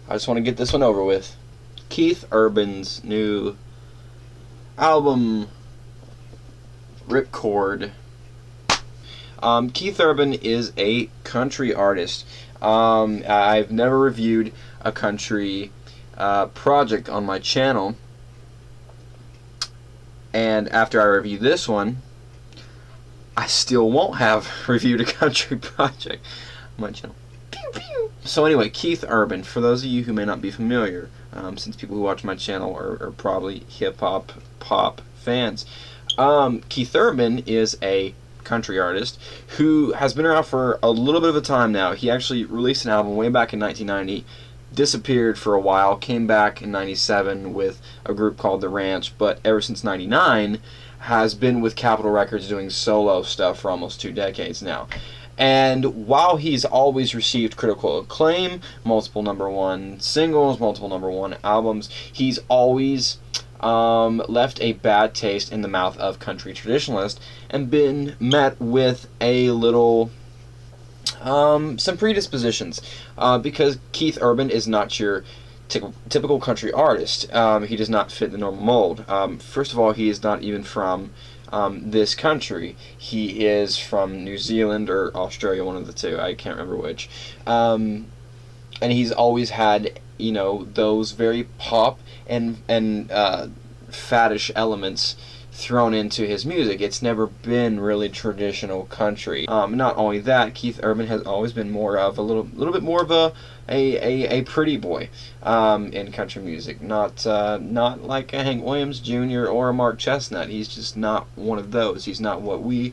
I just want to get this one over with. Keith Urban's new album, Ripcord. Keith Urban is a country artist. I've never reviewed a country project on my channel, and after I review this one, I still won't have reviewed a country project on my channel. Pew, pew. So anyway, Keith Urban, for those of you who may not be familiar, since people who watch my channel are probably hip-hop, pop fans, Keith Urban is a country artist who has been around for a little bit of a time now. He actually released an album way back in 1990, disappeared for a while, came back in 97 with a group called The Ranch, but ever since 99 has been with Capitol Records doing solo stuff for almost 2 decades now. And while he's always received critical acclaim, multiple #1 singles, multiple #1 albums, he's always left a bad taste in the mouth of country traditionalists and been met with a little some predispositions, because Keith Urban is not your typical country artist. He does not fit the normal mold. First of all, he is not even from this country. He is from New Zealand or Australia, one of the two. I can't remember which. And he's always had, you know, those very pop and faddish elements thrown into his music. It's never been really traditional country. Not only that, Keith Urban has always been more of a little bit more of a pretty boy in country music. Not like a Hank Williams Jr. or a Mark Chestnut. He's just not one of those. He's not what we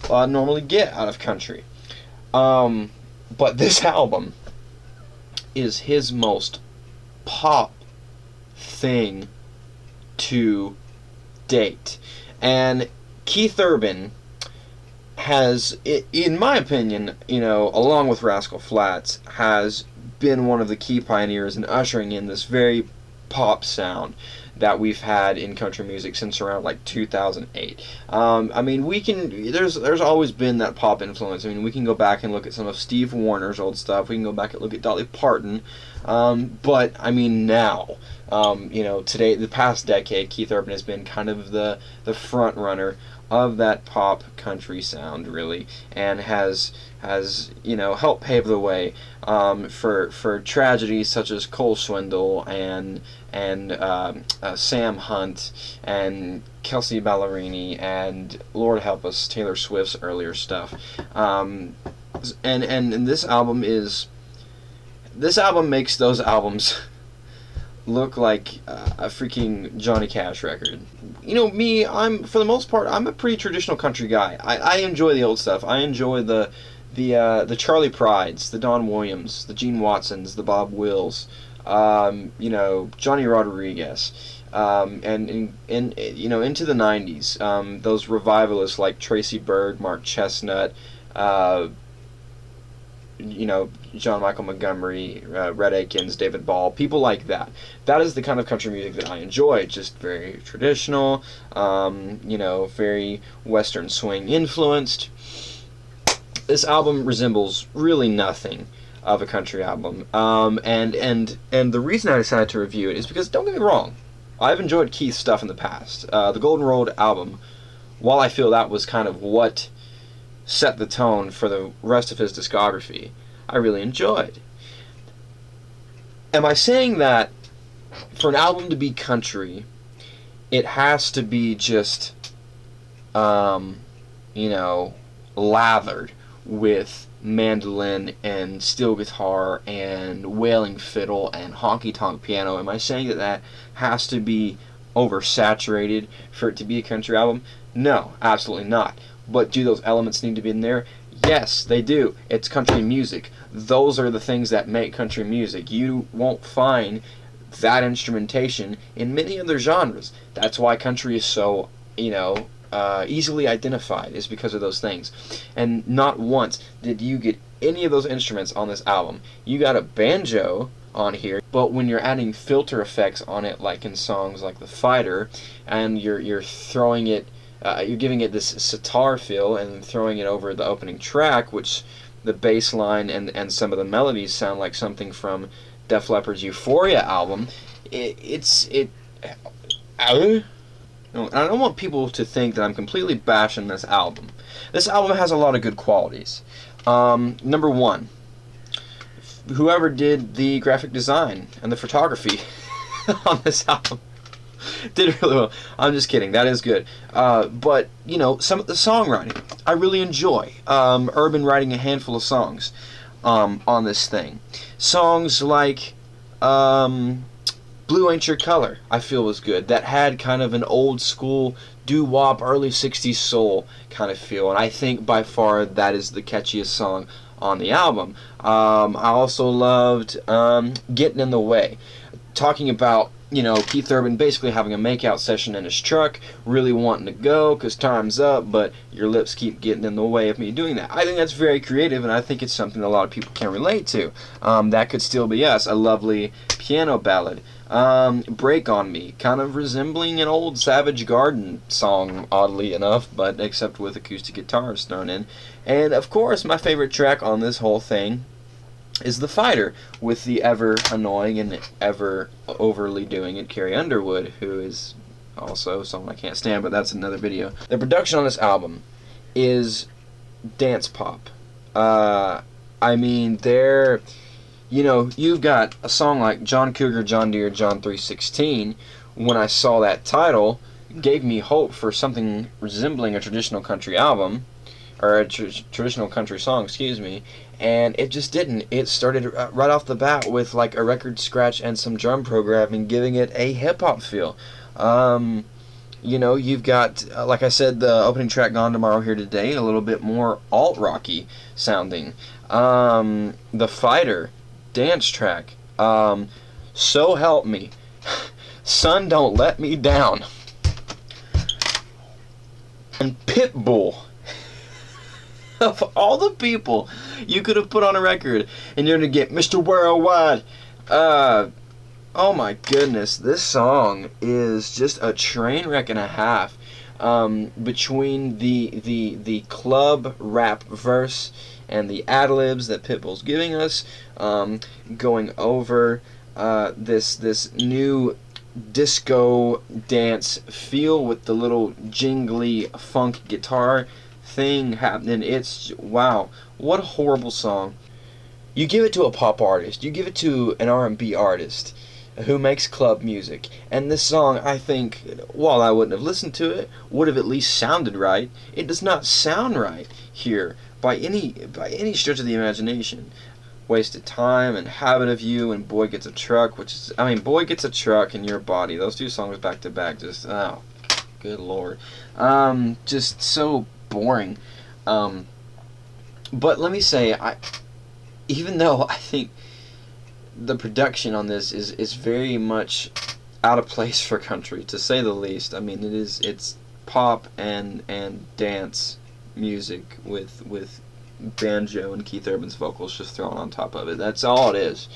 normally get out of country. But this album is his most pop thing to date. And Keith Urban has, in my opinion, you know, along with Rascal Flatts, has been one of the key pioneers in ushering in this very pop sound that we've had in country music since around like 2008. I mean, there's always been that pop influence. I mean, we can go back and look at some of Steve Warner's old stuff. We can go back and look at Dolly Parton. But I mean, now, you know, today, the past decade, Keith Urban has been kind of the front runner of that pop country sound, really, and has you know, helped pave the way for tragedies such as Cole Swindle and Sam Hunt and Kelsey Ballerini and, Lord help us, Taylor Swift's earlier stuff. And this album makes those albums look like a freaking Johnny Cash record. You know, me, for the most part, I'm a pretty traditional country guy. I enjoy the old stuff. I enjoy the Charlie Prides, the Don Williams, the Gene Watsons, the Bob Wills, you know, Johnny Rodriguez, and you know, into the 90s, those revivalists like Tracy Byrd, Mark Chestnut, you know, John Michael Montgomery, Red Akins, David Ball, people like that. That is the kind of country music that I enjoy. Just very traditional, you know, very Western swing influenced. This album resembles really nothing of a country album, and the reason I decided to review it is because, don't get me wrong, I've enjoyed Keith's stuff in the past. The Golden Road album, while I feel that was kind of what set the tone for the rest of his discography, I really enjoyed. Am I saying that for an album to be country, it has to be just, you know, lathered with mandolin and steel guitar and wailing fiddle and honky-tonk piano? Am I saying that has to be oversaturated for it to be a country album? No, absolutely not. But do those elements need to be in there? Yes, they do. It's country music. Those are the things that make country music. You won't find that instrumentation in many other genres. That's why country is so, you know, easily identified, is because of those things. And not once did you get any of those instruments on this album. You got a banjo on here, but when you're adding filter effects on it, like in songs like The Fighter, and you're throwing it, you're giving it this sitar feel and throwing it over the opening track, which the bass line and some of the melodies sound like something from Def Leppard's Euphoria album, I don't want people to think that I'm completely bashing this album. This album has a lot of good qualities. Number one, whoever did the graphic design and the photography on this album did really well. I'm just kidding. That is good. But, you know, some of the songwriting I really enjoy. Urban writing a handful of songs on this thing. Songs like Blue Ain't Your Color, I feel was good. That had kind of an old school doo-wop, early 60s soul kind of feel. And I think by far that is the catchiest song on the album. I also loved Gettin' in the Way. Talking about, you know, Keith Urban basically having a makeout session in his truck, really wanting to go because time's up, but your lips keep getting in the way of me doing that. I think that's very creative, and I think it's something a lot of people can relate to. That Could Still Be Us, a lovely piano ballad. Break on Me, kind of resembling an old Savage Garden song, oddly enough, but except with acoustic guitars thrown in. And, of course, my favorite track on this whole thing is The Fighter, with the ever annoying and ever overly doing it Carrie Underwood, who is also someone I can't stand, but that's another video. The production on this album is dance pop. I mean, you know, you've got a song like John Cougar, John Deere, John 3:16. When I saw that title, it gave me hope for something resembling a traditional country album, or a traditional country song, excuse me, and it just didn't. It started right off the bat with like a record scratch and some drum programming, giving it a hip-hop feel. You know, you've got, like I said, the opening track, Gone Tomorrow, Here Today, a little bit more alt-rocky sounding. The Fighter dance track, So Help Me, Sun Don't Let Me Down, and Pitbull. Of all the people you could have put on a record, and you're going to get Mr. Worldwide. Oh my goodness, this song is just a train wreck and a half. Between the club rap verse and the ad-libs that Pitbull's giving us, going over this new disco dance feel with the little jingly funk guitar thing happening. It's, wow, what a horrible song. You give it to a pop artist, you give it to an R&B artist who makes club music, and this song, I think, while I wouldn't have listened to it, would have at least sounded right. It does not sound right here by any stretch of the imagination. Wasted Time and Habit of You and Boy Gets a Truck, which is, I mean, Boy Gets a Truck and Your Body, those two songs back to back, just, oh, good lord. Just so boring. But let me say, even though I think the production on this is very much out of place for country, to say the least. I mean, it's pop and dance music with banjo and Keith Urban's vocals just thrown on top of it. That's all it is.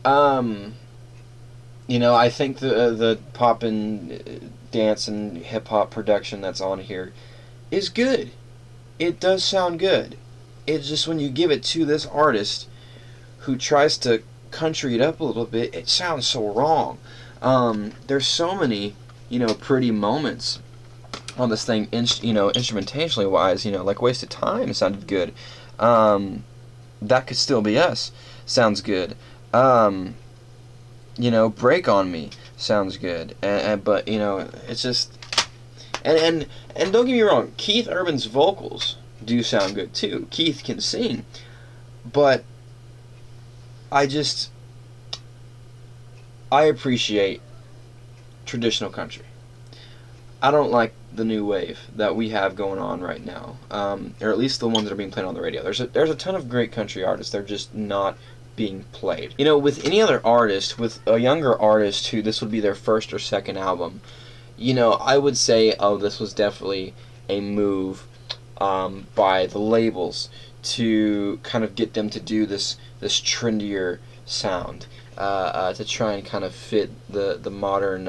You know, I think the pop and dance and hip hop production that's on here is good. It does sound good. It's just when you give it to this artist who tries to country it up a little bit, it sounds so wrong. There's so many, you know, pretty moments on this thing, you know, instrumentationally wise, you know, like Wasted Time sounded good. That Could Still Be Us sounds good. You know, Break on Me sounds good. But, you know, it's just, and don't get me wrong, Keith Urban's vocals do sound good too. Keith can sing, but I appreciate traditional country. I don't like the new wave that we have going on right now, or at least the ones that are being played on the radio. There's a ton of great country artists. They're just not being played. You know, with any other artist, with a younger artist who this would be their first or second album, you know, I would say, oh, this was definitely a move by the labels to kind of get them to do this trendier sound, to try and kind of fit the modern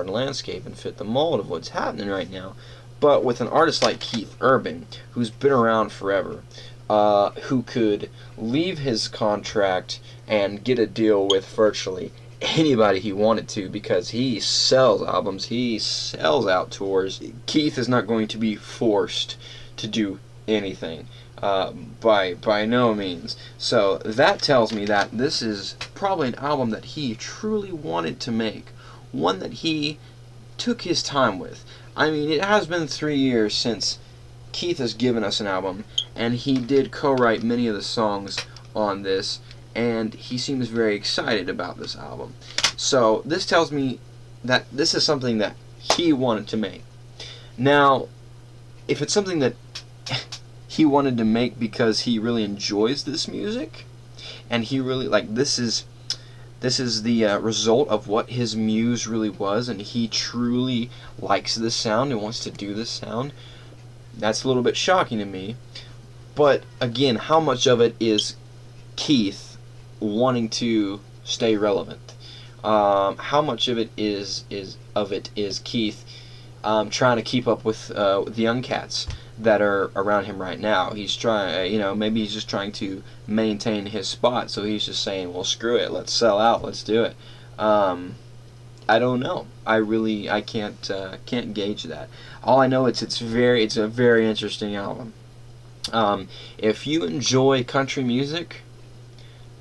landscape and fit the mold of what's happening right now. But with an artist like Keith Urban, who's been around forever, who could leave his contract and get a deal with virtually anybody he wanted to, because he sells albums, he sells out tours. Keith is not going to be forced to do anything, by no means. So that tells me that this is probably an album that he truly wanted to make, one that he took his time with. I mean, it has been 3 years since Keith has given us an album, and he did co-write many of the songs on this, and he seems very excited about this album. So this tells me that this is something that he wanted to make. Now, if it's something that he wanted to make because he really enjoys this music, and he really, like, this is the result of what his muse really was, and he truly likes this sound and wants to do this sound, that's a little bit shocking to me. But again, how much of it is Keith wanting to stay relevant? How much of it is Keith trying to keep up with the young cats that are around him right now? He's trying, maybe he's just trying to maintain his spot, so he's just saying, well, screw it, let's sell out, let's do it. I don't know. I can't gauge that. All I know it's a very interesting album. If you enjoy country music,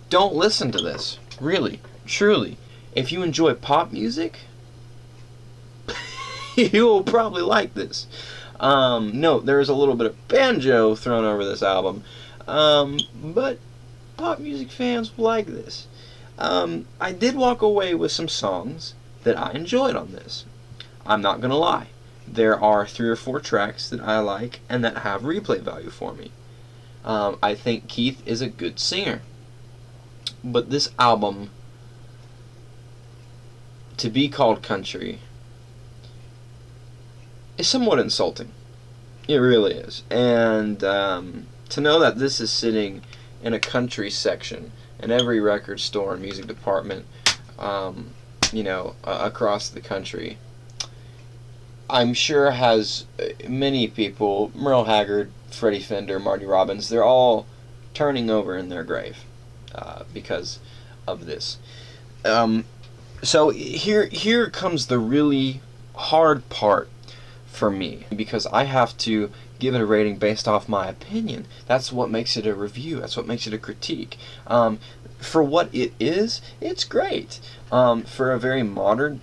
don't listen to this. Really, truly. If you enjoy pop music, you will probably like this. No, there is a little bit of banjo thrown over this album, but pop music fans will like this. I did walk away with some songs that I enjoyed on this. I'm not gonna lie. There are 3 or 4 tracks that I like and that have replay value for me. I think Keith is a good singer. But this album, to be called country, is somewhat insulting. It really is. And to know that this is sitting in a country section in every record store and music department, across the country, I'm sure has many people, Merle Haggard, Freddie Fender, Marty Robbins, they're all turning over in their grave because of this. So here comes the really hard part for me, because I have to give it a rating based off my opinion. That's what makes it a review. That's what makes it a critique. For what it is, it's great. For a very modern,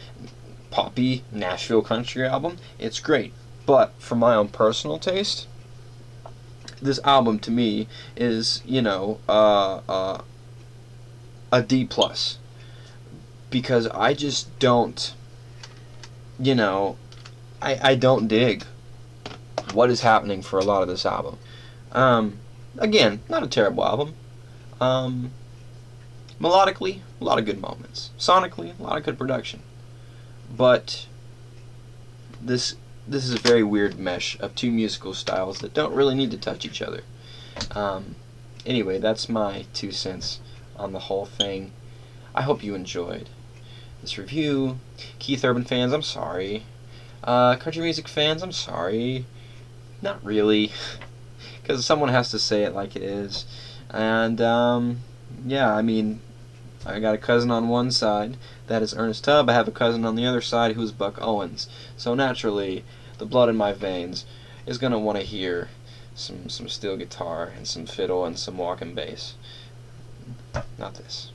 poppy Nashville country album, it's great. But for my own personal taste, this album to me is, a D+. Because I just don't, I don't dig what is happening for a lot of this album. Again, not a terrible album. Melodically, a lot of good moments. Sonically, a lot of good production. But this is a very weird mesh of 2 musical styles that don't really need to touch each other. Anyway, that's my 2 cents on the whole thing. I hope you enjoyed this review. Keith Urban fans, I'm sorry. Country music fans, I'm sorry. Not really, because someone has to say it like it is. And yeah, I mean, I got a cousin on one side that is Ernest Tubb. I have a cousin on the other side who's Buck Owens. So naturally, the blood in my veins is gonna want to hear some steel guitar and some fiddle and some walking bass. Not this.